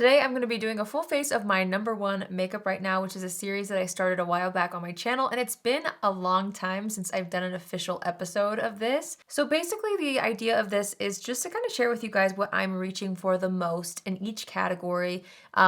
Today I'm going to be doing a full face of my #1 makeup right now, which is a series that I started a while back on my channel, and it's been a long time since I've done an official episode of this. So basically the idea of this is just to kind of share with you guys what I'm reaching for the most in each category.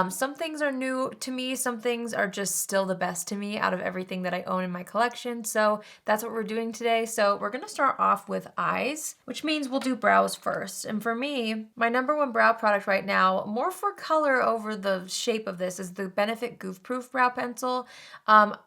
Some things are new to me, some things are just still the best to me out of everything that I own in my collection, so that's what we're doing today. So we're going to start off with eyes, which means we'll do brows first. And for me, my #1 brow product right now, more for color over the shape of this, is the Benefit Goof Proof Brow Pencil.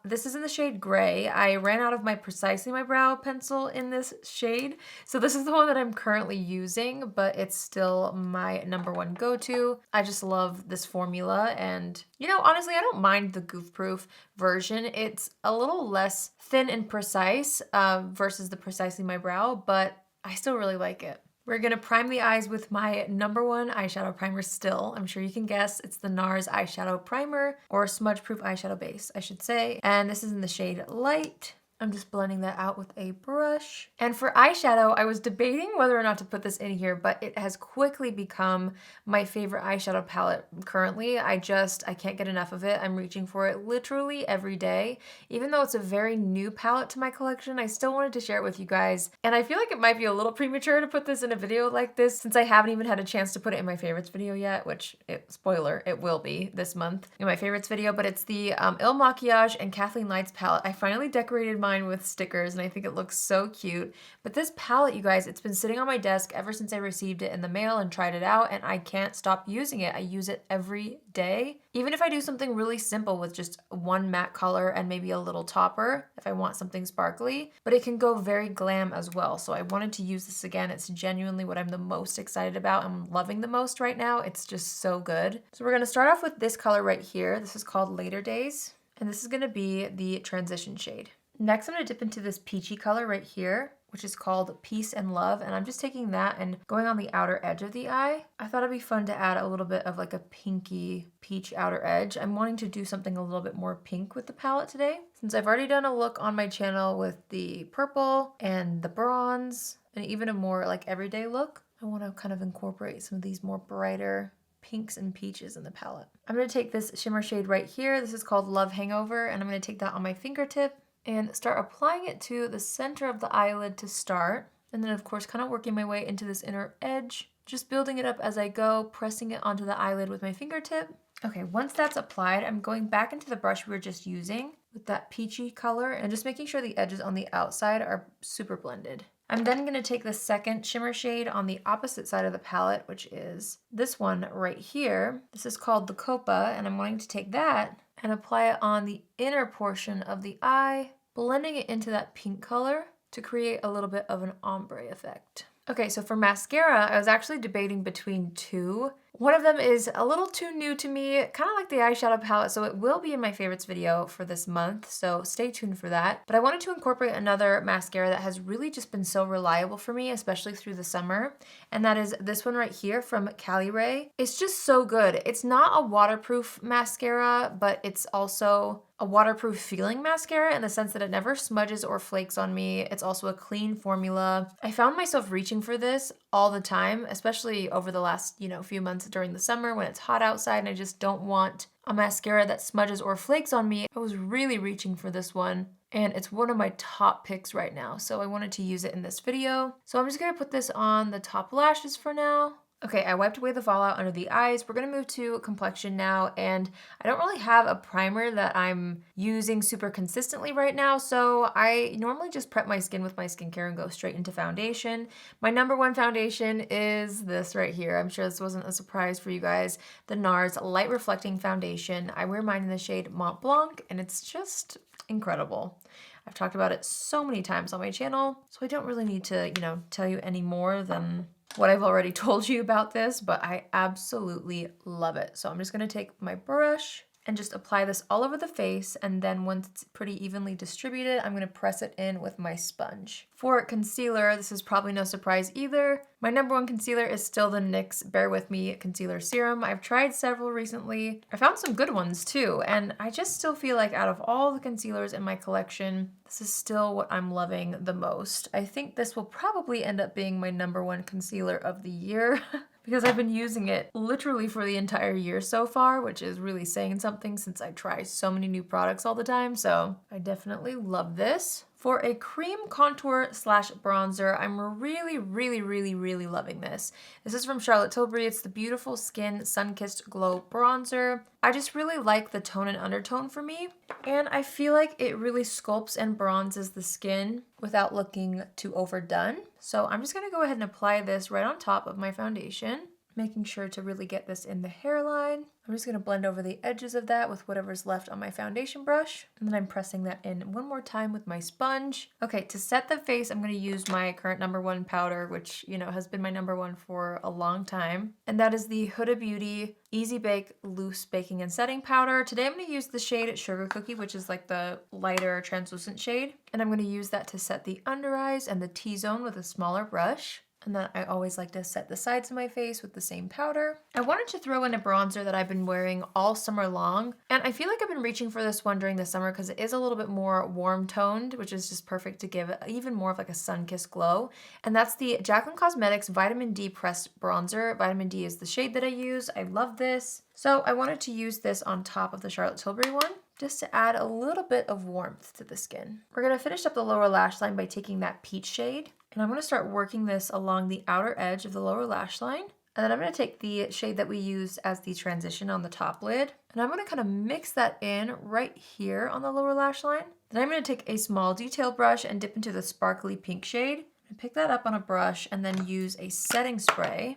This is in the shade gray. I ran out of my Precisely My Brow pencil in this shade, so this is the one that I'm currently using, but it's still my #1 go-to. I just love this formula, and you know, honestly, I don't mind the goof proof version. It's a little less thin and precise versus the Precisely My Brow, but I still really like it. We're gonna prime the eyes with my #1 eyeshadow primer still. I'm sure you can guess. It's the NARS eyeshadow primer, or smudge proof eyeshadow base, I should say. And this is in the shade Light. I'm just blending that out with a brush. And for eyeshadow, I was debating whether or not to put this in here, but it has quickly become my favorite eyeshadow palette currently. I can't get enough of it. I'm reaching for it literally every day. Even though it's a very new palette to my collection, I still wanted to share it with you guys. And I feel like it might be a little premature to put this in a video like this, since I haven't even had a chance to put it in my favorites video yet, which, spoiler, it will be this month in my favorites video, but it's the Il Makiage and Kathleen Lights palette. I finally decorated mine with stickers and I think it looks so cute. But this palette, you guys, it's been sitting on my desk ever since I received it in the mail and tried it out, and I can't stop using it. I use it every day. Even if I do something really simple with just one matte color and maybe a little topper if I want something sparkly, but it can go very glam as well. So I wanted to use this again. It's genuinely what I'm the most excited about. I'm loving the most right now. It's just so good. So we're gonna start off with this color right here. This is called Later Days, and this is gonna be the transition shade. Next, I'm gonna dip into this peachy color right here, which is called Peace and Love, and I'm just taking that and going on the outer edge of the eye. I thought it'd be fun to add a little bit of like a pinky peach outer edge. I'm wanting to do something a little bit more pink with the palette today. Since I've already done a look on my channel with the purple and the bronze, and even a more like everyday look, I wanna kind of incorporate some of these more brighter pinks and peaches in the palette. I'm gonna take this shimmer shade right here. This is called Love Hangover, and I'm gonna take that on my fingertip and start applying it to the center of the eyelid to start. And then of course, kind of working my way into this inner edge, just building it up as I go, pressing it onto the eyelid with my fingertip. Okay, once that's applied, I'm going back into the brush we were just using with that peachy color and just making sure the edges on the outside are super blended. I'm then gonna take the second shimmer shade on the opposite side of the palette, which is this one right here. This is called the Copa, and I'm wanting to take that and apply it on the inner portion of the eye, blending it into that pink color to create a little bit of an ombre effect. Okay, so for mascara, I was actually debating between two. One of them is a little too new to me, kind of like the eyeshadow palette, so it will be in my favorites video for this month, so stay tuned for that. But I wanted to incorporate another mascara that has really just been so reliable for me, especially through the summer, and that is this one right here from COLOURPOP. It's just so good. It's not a waterproof mascara, but it's also a waterproof feeling mascara in the sense that it never smudges or flakes on me. It's also a clean formula. I found myself reaching for this all the time, especially over the last, few months during the summer when it's hot outside and I just don't want a mascara that smudges or flakes on me. I was really reaching for this one, and it's one of my top picks right now, so I wanted to use it in this video. So I'm just gonna put this on the top lashes for now. Okay, I wiped away the fallout under the eyes. We're gonna move to complexion now, and I don't really have a primer that I'm using super consistently right now, so I normally just prep my skin with my skincare and go straight into foundation. My #1 foundation is this right here. I'm sure this wasn't a surprise for you guys. The NARS Light Reflecting Foundation. I wear mine in the shade Mont Blanc, and it's just incredible. I've talked about it so many times on my channel, so I don't really need to, tell you any more than what I've already told you about this, but I absolutely love it. So I'm just gonna take my brush and just apply this all over the face, and then once it's pretty evenly distributed, I'm gonna press it in with my sponge. For concealer, this is probably no surprise either. My #1 concealer is still the NYX Bear With Me Concealer Serum. I've tried several recently. I found some good ones too, and I just still feel like out of all the concealers in my collection, this is still what I'm loving the most. I think this will probably end up being my #1 concealer of the year because I've been using it literally for the entire year so far, which is really saying something since I try so many new products all the time. So I definitely love this. For a cream contour slash bronzer, I'm really loving this. This is from Charlotte Tilbury. It's the Beautiful Skin Sun-Kissed Glow Bronzer. I just really like the tone and undertone for me. And I feel like it really sculpts and bronzes the skin without looking too overdone. So I'm just gonna go ahead and apply this right on top of my foundation, making sure to really get this in the hairline. I'm just gonna blend over the edges of that with whatever's left on my foundation brush. And then I'm pressing that in one more time with my sponge. Okay, to set the face, I'm gonna use my current #1 powder, which, you know, has been my #1 for a long time. And that is the Huda Beauty Easy Bake Loose Baking and Setting Powder. Today I'm gonna use the shade Sugar Cookie, which is like the lighter translucent shade. And I'm gonna use that to set the under eyes and the T-zone with a smaller brush. And then I always like to set the sides of my face with the same powder. I wanted to throw in a bronzer that I've been wearing all summer long. And I feel like I've been reaching for this one during the summer because it is a little bit more warm toned, which is just perfect to give even more of like a sun-kissed glow. And that's the Jaclyn Cosmetics Vitamin D Pressed Bronzer. Vitamin D is the shade that I use. I love this. So I wanted to use this on top of the Charlotte Tilbury one, just to add a little bit of warmth to the skin. We're gonna finish up the lower lash line by taking that peach shade. And I'm gonna start working this along the outer edge of the lower lash line. And then I'm gonna take the shade that we used as the transition on the top lid. And I'm gonna kind of mix that in right here on the lower lash line. Then I'm gonna take a small detail brush and dip into the sparkly pink shade. And pick that up on a brush and then use a setting spray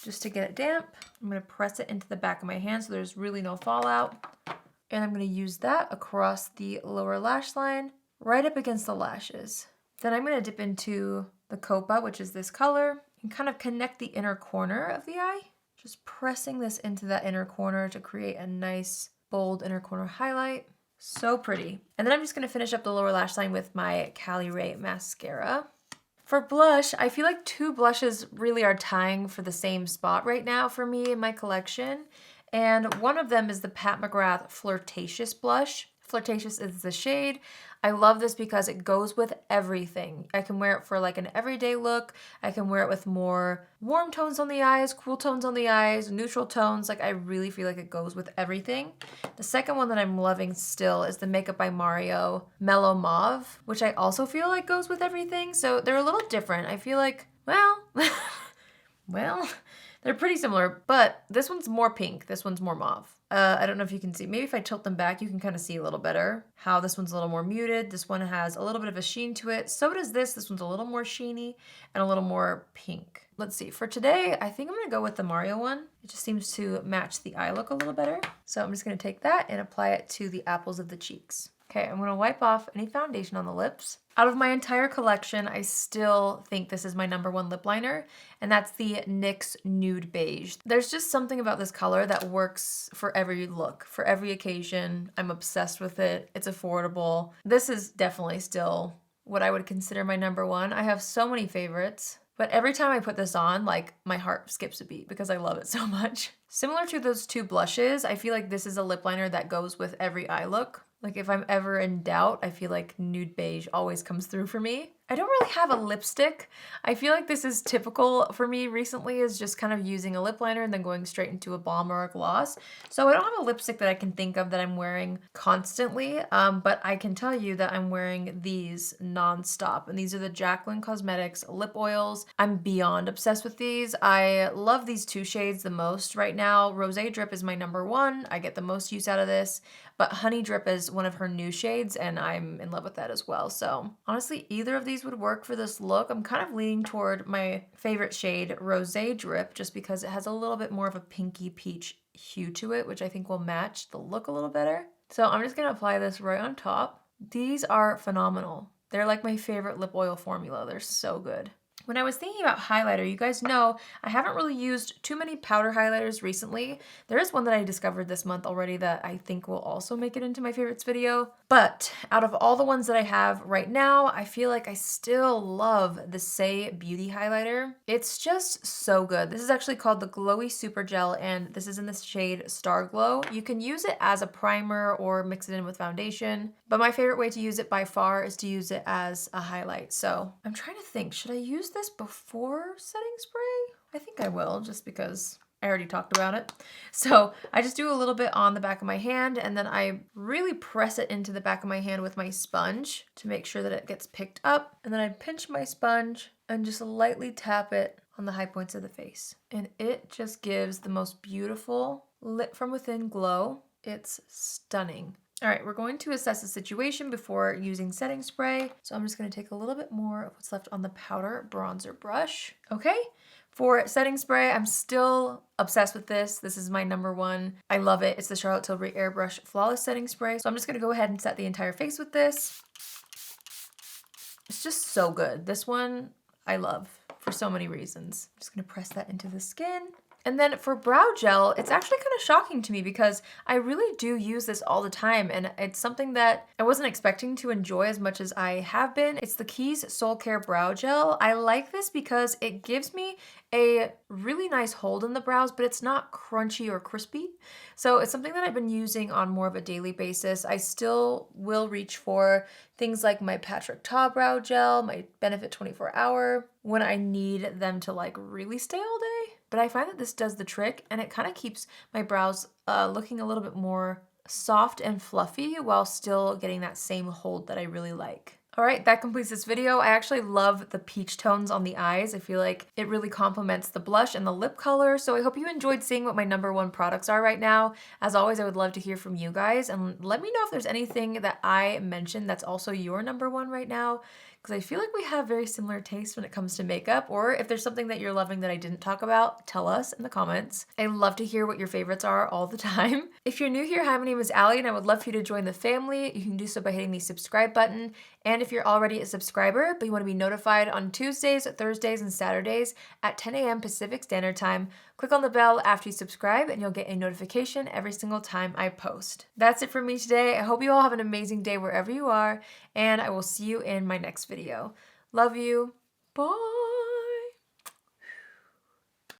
just to get it damp. I'm gonna press it into the back of my hand so there's really no fallout. And I'm gonna use that across the lower lash line, right up against the lashes. Then I'm gonna dip into the Copa, which is this color, and kind of connect the inner corner of the eye. Just pressing this into that inner corner to create a nice, bold inner corner highlight. So pretty. And then I'm just gonna finish up the lower lash line with my Cali Ray mascara. For blush, I feel like 2 blushes really are tying for the same spot right now for me in my collection. And one of them is the Pat McGrath Flirtatious blush. Flirtatious is the shade. I love this because it goes with everything. I can wear it for like an everyday look. I can wear it with more warm tones on the eyes, cool tones on the eyes, neutral tones. Like I really feel like it goes with everything. The second one that I'm loving still is the Makeup by Mario Mellow Mauve, which I also feel like goes with everything. So they're a little different. I feel like, well, they're pretty similar, but this one's more pink. This one's more mauve. I don't know if you can see. Maybe if I tilt them back, you can kind of see a little better how this one's a little more muted. This one has a little bit of a sheen to it. So does this. This one's a little more sheeny and a little more pink. Let's see. For today, I think I'm going to go with the Mario one. It just seems to match the eye look a little better. So I'm just going to take that and apply it to the apples of the cheeks. Okay, I'm gonna wipe off any foundation on the lips. Out of my entire collection, I still think this is my #1 lip liner, and that's the NYX Nude Beige. There's just something about this color that works for every look, for every occasion. I'm obsessed with it. It's affordable. This is definitely still what I would consider my #1. I have so many favorites, but every time I put this on, like my heart skips a beat because I love it so much. Similar to those 2 blushes, I feel like this is a lip liner that goes with every eye look. Like if I'm ever in doubt, I feel like Nude Beige always comes through for me. I don't really have a lipstick. I feel like this is typical for me recently, is just kind of using a lip liner and then going straight into a balm or a gloss. So I don't have a lipstick that I can think of that I'm wearing constantly, but I can tell you that I'm wearing these nonstop. And these are the Jaclyn Cosmetics lip oils. I'm beyond obsessed with these. I love these 2 shades the most right now. Rosé Drip is my #1. I get the most use out of this. But Honey Drip is one of her new shades, and I'm in love with that as well. So honestly, either of these would work for this look. I'm kind of leaning toward my favorite shade, Rosé Drip, just because it has a little bit more of a pinky peach hue to it, which I think will match the look a little better. So I'm just gonna apply this right on top. These are phenomenal. They're like my favorite lip oil formula. They're so good. When I was thinking about highlighter, you guys know I haven't really used too many powder highlighters recently. There is one that I discovered this month already that I think will also make it into my favorites video. But out of all the ones that I have right now, I feel like I still love the Say Beauty highlighter. It's just so good. This is actually called the Glowy Super Gel, and this is in the shade Star Glow. You can use it as a primer or mix it in with foundation, but my favorite way to use it by far is to use it as a highlight. So I'm trying to think, should I use this before setting spray? I think I will, just because I already talked about it. So I just do a little bit on the back of my hand, and then I really press it into the back of my hand with my sponge to make sure that it gets picked up. And then I pinch my sponge and just lightly tap it on the high points of the face. And it just gives the most beautiful lit from within glow. It's stunning. All right, we're going to assess the situation before using setting spray. So I'm just gonna take a little bit more of what's left on the powder bronzer brush. Okay, for setting spray, I'm still obsessed with this. This is my number one. I love it. It's the Charlotte Tilbury Airbrush Flawless Setting Spray. So I'm just gonna go ahead and set the entire face with this. It's just so good. This one I love for so many reasons. I'm just gonna press that into the skin. And then for brow gel, it's actually kind of shocking to me because I really do use this all the time, and it's something that I wasn't expecting to enjoy as much as I have been. It's the Keys Soul Care Brow Gel. I like this because it gives me a really nice hold in the brows, but it's not crunchy or crispy. So it's something that I've been using on more of a daily basis. I still will reach for things like my Patrick Ta Brow Gel, my Benefit 24 Hour, when I need them to like really stay all day. But I find that this does the trick, and it kind of keeps my brows looking a little bit more soft and fluffy while still getting that same hold that I really like. All right, that completes this video. I actually love the peach tones on the eyes. I feel like it really complements the blush and the lip color. So I hope you enjoyed seeing what my number one products are right now. As always, I would love to hear from you guys, and let me know if there's anything that I mentioned that's also your number one right now, because I feel like we have very similar tastes when it comes to makeup. Or if there's something that you're loving that I didn't talk about, tell us in the comments. I love to hear what your favorites are all the time. If you're new here, hi, my name is Allie, and I would love for you to join the family. You can do so by hitting the subscribe button. And if you're already a subscriber, but you want to be notified on Tuesdays, Thursdays, and Saturdays at 10 a.m. Pacific Standard Time, click on the bell after you subscribe and you'll get a notification every single time I post. That's it for me today. I hope you all have an amazing day wherever you are, and I will see you in my next video. Love you. Bye.